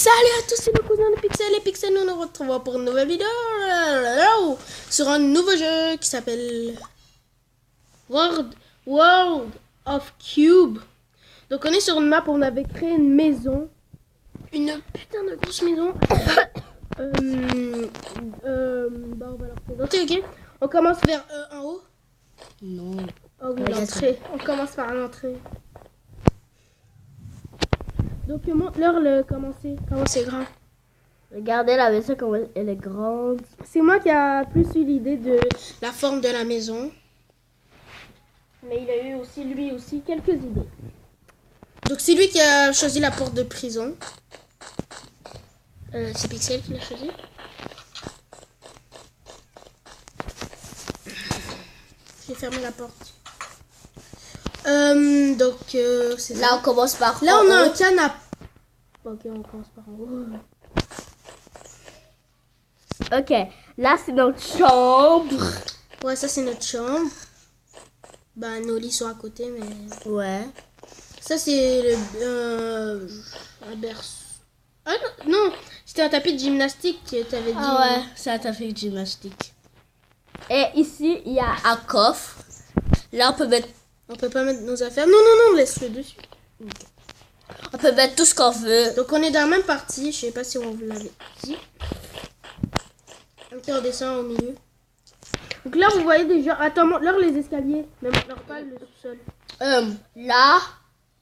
Salut à tous, c'est le cousin de Pixel et Pixel, nous nous retrouvons pour une nouvelle vidéo sur un nouveau jeu qui s'appelle World of Cube. Donc on est sur une map où on avait créé une maison, une putain de grosse maison. On va la présenter, ok. On commence vers en haut. Non. Oh oui, l'entrée. On commence par l'entrée. Donc montre-leur comment c'est grand. Regardez la maison comme elle est grande. C'est moi qui a plus eu l'idée de la forme de la maison. Mais il a eu aussi, lui aussi, quelques idées. Donc c'est lui qui a choisi la porte de prison. C'est Pixel qui l'a choisi. J'ai fermé la porte. C'est ça. Là, on commence par. Là, on a un canapé. Ok, on commence par en haut. Ok, là, c'est notre chambre. Ouais, ça, c'est notre chambre. Bah, nos lits sont à côté, mais... Ouais. Ça, c'est un berceau. Ah non, c'était un tapis de gymnastique que t'avais dit. Ah ouais, c'est un tapis de gymnastique. Et ici, il y a un coffre. Là, on peut mettre pas mettre nos affaires. Non, laisse-le dessus. Okay. On peut mettre tout ce qu'on veut. Donc, on est dans la même partie. Je sais pas si on vous l'avait dit. Ok, on descend au milieu. Donc là, vous voyez déjà... Attends, montre-leur les escaliers. Mais montre-leur pas le sous-sol. Là,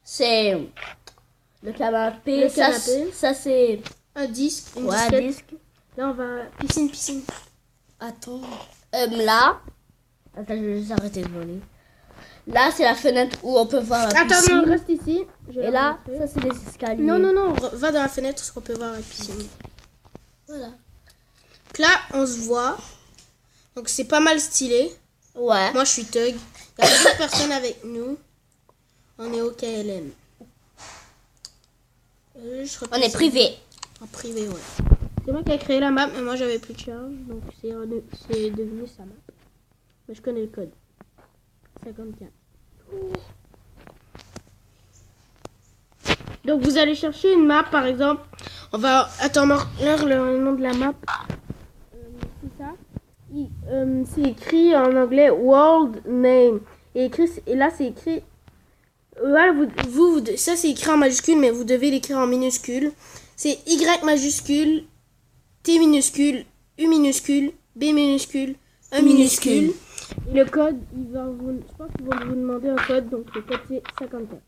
c'est le canapé. Le canapé. Ça c'est un disque. Une un disquette. disque. Là, on va... Piscine. Attends. Là. Attends, je vais juste arrêter de voler. Là, c'est la fenêtre où on peut voir la piscine. Attends, non, reste ici. Et là, ça c'est les escaliers. Non, va dans la fenêtre parce qu'on peut voir la piscine. Voilà. Donc là, on se voit. Donc c'est pas mal stylé. Ouais. Moi, je suis Tug. Il y a plusieurs personnes avec nous. On est au KLM. On est privé. En privé, ouais. C'est moi qui ai créé la map, mais moi j'avais plus de charge. Donc c'est devenu sa map. Mais je connais le code. 54. Donc vous allez chercher une map, par exemple. On va attendre le nom de la map. C'est ça. C'est écrit en anglais World Name. Et là c'est écrit. Voilà, ça c'est écrit en majuscule, mais vous devez l'écrire en minuscule. C'est Y majuscule, T minuscule, U minuscule, B minuscule, E minuscule. Et le code, je pense qu'ils vont vous demander un code, donc le code c'est 54.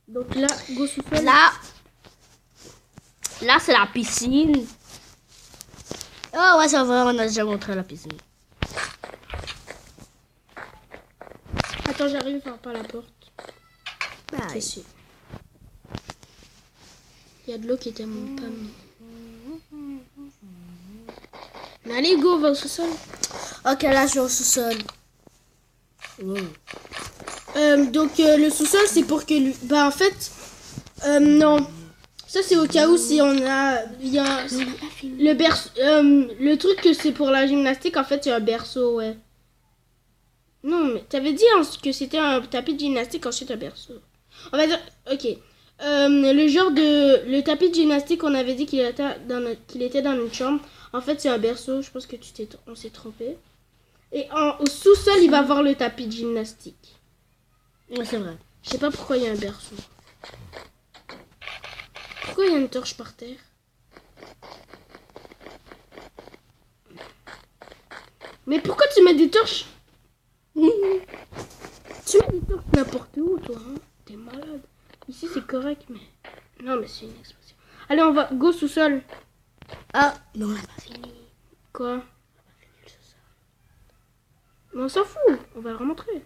Donc là, go sous-sol. Là c'est la piscine. Oh ouais, c'est vrai, on a déjà montré la piscine. Attends, j'arrive par la porte. Bye. Sûr. Il y a de l'eau qui était pas mis. Mais allez, go, va au sous-sol. Ok, là je vais au sous-sol. Wow. Donc le sous-sol c'est pour que lui... Bah en fait, non. Ça c'est au cas où si on a... Le berceau... le truc que c'est pour la gymnastique, en fait c'est un berceau, ouais. Non, mais t'avais dit que c'était un tapis de gymnastique, ensuite un berceau. On va dire... Ok. Le tapis de gymnastique, on avait dit qu'il était dans notre chambre. En fait c'est un berceau, je pense que on s'est trompé. Et au sous-sol, il va avoir le tapis de gymnastique. Ouais, c'est vrai. Je sais pas pourquoi il y a un berceau. Pourquoi il y a une torche par terre? Mais pourquoi tu mets des torches? Tu mets des torches n'importe où, toi, hein? T'es malade. Ici, c'est correct, mais... Non, mais c'est une explosion. Allez, on va... Go sous-sol. Ah, non, on n'a pas fini. Quoi? Mais on s'en fout, on va le remontrer.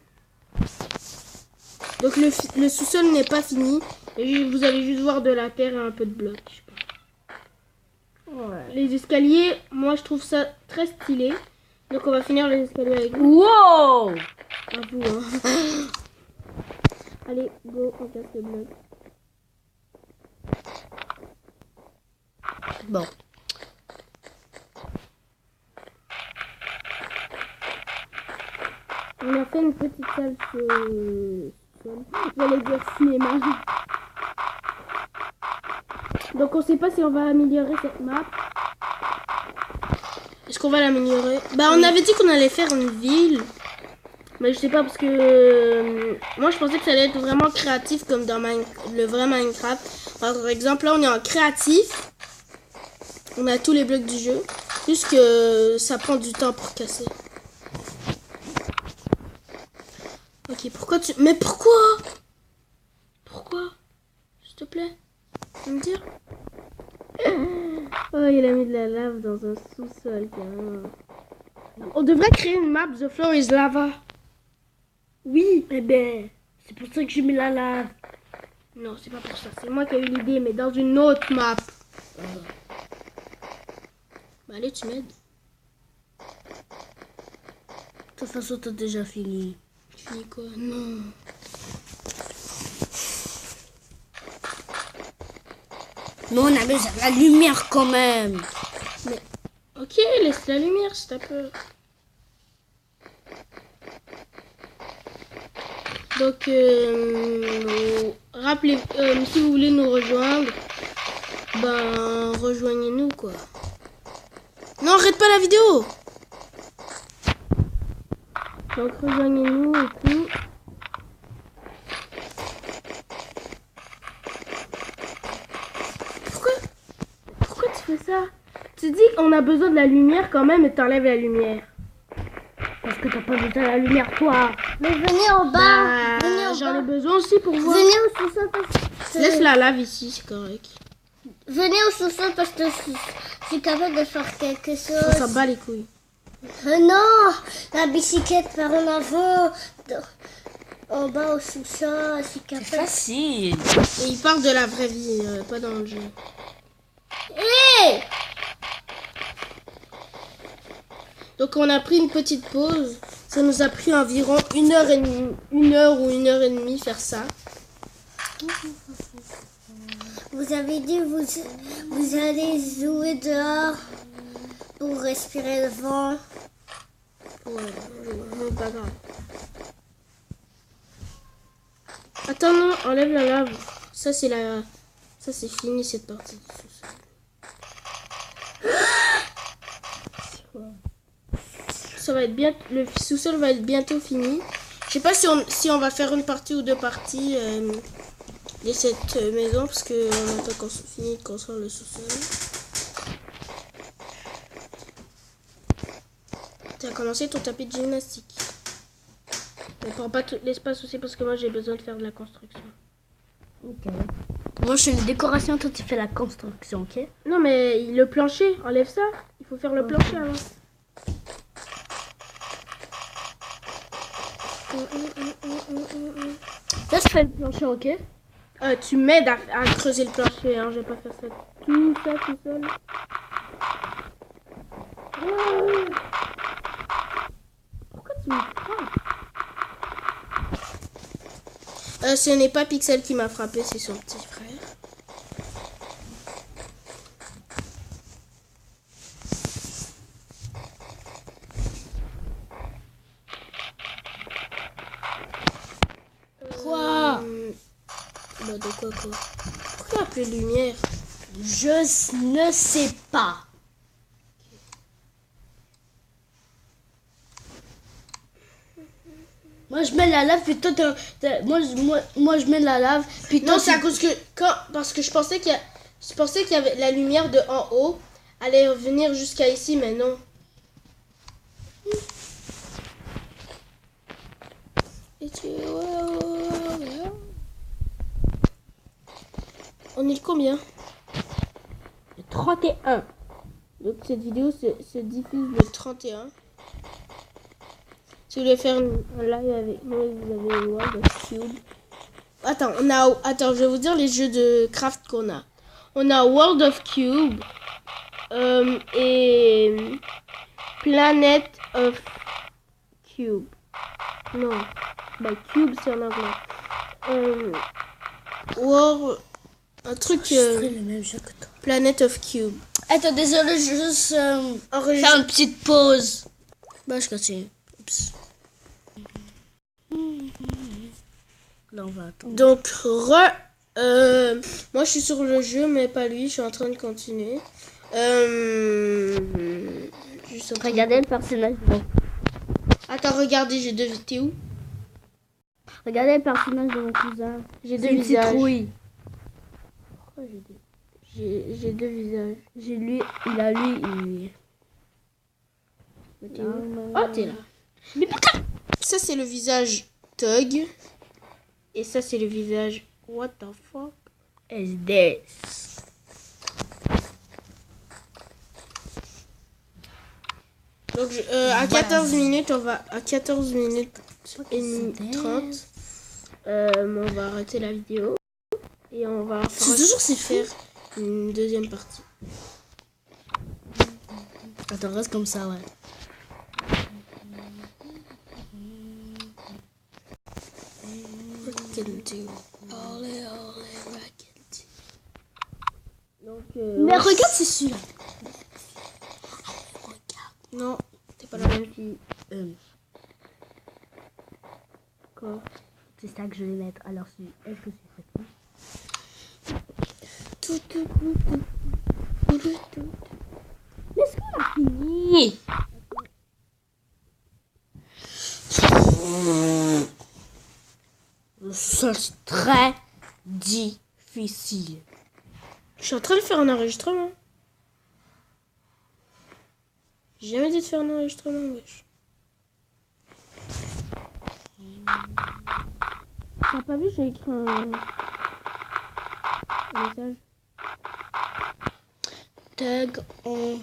Donc le sous-sol n'est pas fini. Et vous allez juste voir de la terre et un peu de blocs. Je sais pas. Ouais. Les escaliers, moi je trouve ça très stylé. Donc on va finir les escaliers avec vous. Wow! À vous, hein. Allez, go, on casse le bloc. Bon. On a fait une petite salle J'allais dire cinéma. Donc on sait pas si on va améliorer cette map. Est-ce qu'on va l'améliorer? Bah on avait dit qu'on allait faire une ville. Mais je sais pas parce que moi je pensais que ça allait être vraiment créatif comme dans le vrai Minecraft. Par exemple là on est en créatif. On a tous les blocs du jeu. Juste que ça prend du temps pour casser. Ok, pourquoi tu... Mais pourquoi? Pourquoi? S'il te plaît. Tu me dire? Oh, il a mis de la lave dans un sous-sol. On devrait créer une map The Floor is Lava. Oui, eh ben, c'est pour ça que j'ai mis la lave. Non, c'est pas pour ça. C'est moi qui ai eu l'idée, mais dans une autre map. Bah allez, tu m'aides. De toute façon, t'as déjà fini. Fini quoi? Non. Mais on a besoin de la lumière quand même. Mais ok, laisse la lumière si t'as peur. Donc, rappelez, si vous voulez nous rejoindre, ben rejoignez-nous quoi. Non, arrête pas la vidéo. Donc rejoignez-nous et tout. Pourquoi tu fais ça? Tu dis qu'on a besoin de la lumière quand même et t'enlèves la lumière. Parce que t'as pas besoin de la lumière, toi. Mais venez en bas. Venez en J'en ai bas. besoin aussi pour voir. Venez au sous-sol parce que... Laisse la lave ici, c'est correct. Venez au sous-sol parce que je suis capable de faire quelque On chose. s'en bat les couilles. Non, la bicyclette par en avant. En bas au sous-sol, je suis capable. Facile. Et il parle de la vraie vie, pas dans le jeu. Hé! Donc on a pris une petite pause. Ça nous a pris environ 1h30, 1h ou 1h30 faire ça. Vous avez dit vous allez jouer dehors pour respirer le vent. Ouais, pas grave. Attends, non, enlève la lave. Ça c'est fini cette partie du sous-sol. Ça va être bien, le sous-sol va être bientôt fini. Je sais pas si on va faire une partie ou deux parties de cette maison parce que on attend qu'on finisse de construire le sous-sol. Tu as commencé ton tapis de gymnastique. Mais prends pas tout l'espace aussi parce que moi j'ai besoin de faire de la construction. Ok. Moi, je fais les décorations, toi, tu fais la construction, ok? Non mais le plancher, enlève ça. Il faut faire le plancher avant. Là, je fais le plancher, ok? Tu m'aides à creuser le plancher, hein. Je vais pas faire ça tout seul. Pourquoi tu me frappes? Ce n'est pas Pixel qui m'a frappé, c'est son petit frère. Quoi? Bah de quoi? Pourquoi appeler lumière? Je ne sais pas. Moi, je mets la lave, puis toi, moi, je mets la lave, puis toi, Non, c'est à cause que parce que je pensais qu'il y avait la lumière de en haut allait venir jusqu'à ici, mais non. Et on est le combien? 31. Donc cette vidéo se diffuse le 31. Si vous voulez faire un live avec moi, vous avez World of Cube. Attends, je vais vous dire les jeux de craft qu'on a. On a World of Cube et Planet of Cube. Non, bah Cube c'est en anglais. World, un truc le même jeu que toi. Planet of Cube. Attends, désolé, je vais juste Enregistre- faire une petite pause. Bah, je continue. Oups. Là, on va attendre. Donc Moi, je suis sur le jeu, mais pas lui. Je suis en train de continuer. Juste en train de- Regardez le personnage. Attends, regardez, j'ai deux vidéos. Regardez le personnage de mon cousin. J'ai C'est deux une visages. citrouille. Pourquoi j'ai deux visages. J'ai lui, il a lui. Mais t'es où? Oh, t'es là. Mais putain! Ça, c'est le visage Tug. Et ça, c'est le visage... What the fuck? SD. Donc, à 14 minutes, on va... À 14 minutes et 30, on va arrêter la vidéo. Et on va faire une deuxième partie. Attends, reste comme ça, ouais. Donc, Mais regarde, c'est celui-là. non, c'est pas la même fille. Quoi? C'est ça que je vais mettre. Alors, est-ce que c'est cette Mais est-ce qu'on a fini? C'est très difficile. Je suis en train de faire un enregistrement. J'ai jamais dit de faire un enregistrement, wesh. T'as pas vu, j'ai écrit un message. Tag en...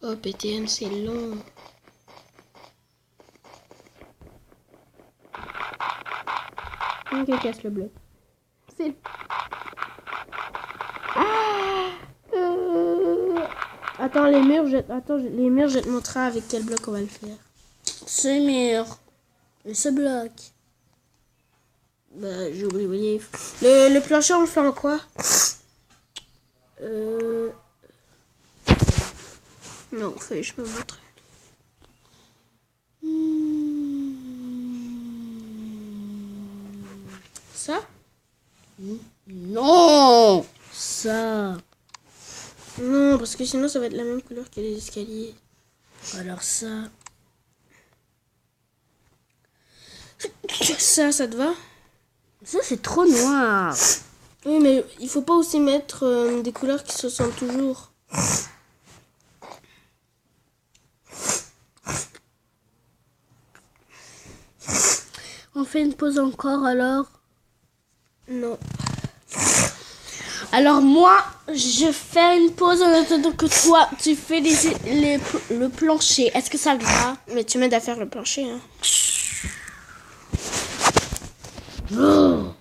Oh, PTN, c'est long. Ok, casse le bloc. C'est... Attends, les murs, les murs, je vais te montrer avec quel bloc on va le faire. Ce mur. Et ce bloc. Bah, j'ai oublié. Le plancher, on le fait en quoi? Non, je peux vous montrer. Ça? Non. Ça. Non, parce que sinon, ça va être la même couleur que les escaliers. Alors ça. Ça te va? Ça, c'est trop noir. Oui, mais il faut pas aussi mettre des couleurs qui se ressemblent toujours. On fait une pause encore, alors? Non. Alors moi, je fais une pause en attendant que toi, tu fais le plancher. Est-ce que ça te va? Mais tu m'aides à faire le plancher, hein. Oh.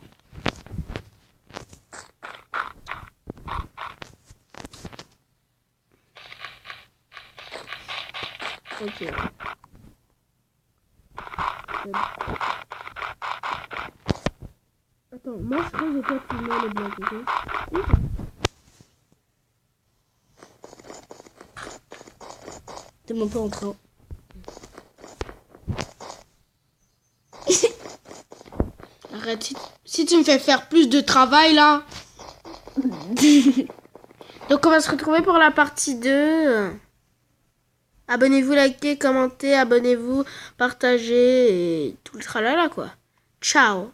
Ok. Attends, moi je crois que j'ai pas filmé le bloc, ok? T'es même pas en train. Arrête, si tu me fais faire plus de travail là. Donc on va se retrouver pour la partie 2. Abonnez-vous, likez, commentez, abonnez-vous, partagez et tout le tralala quoi. Ciao.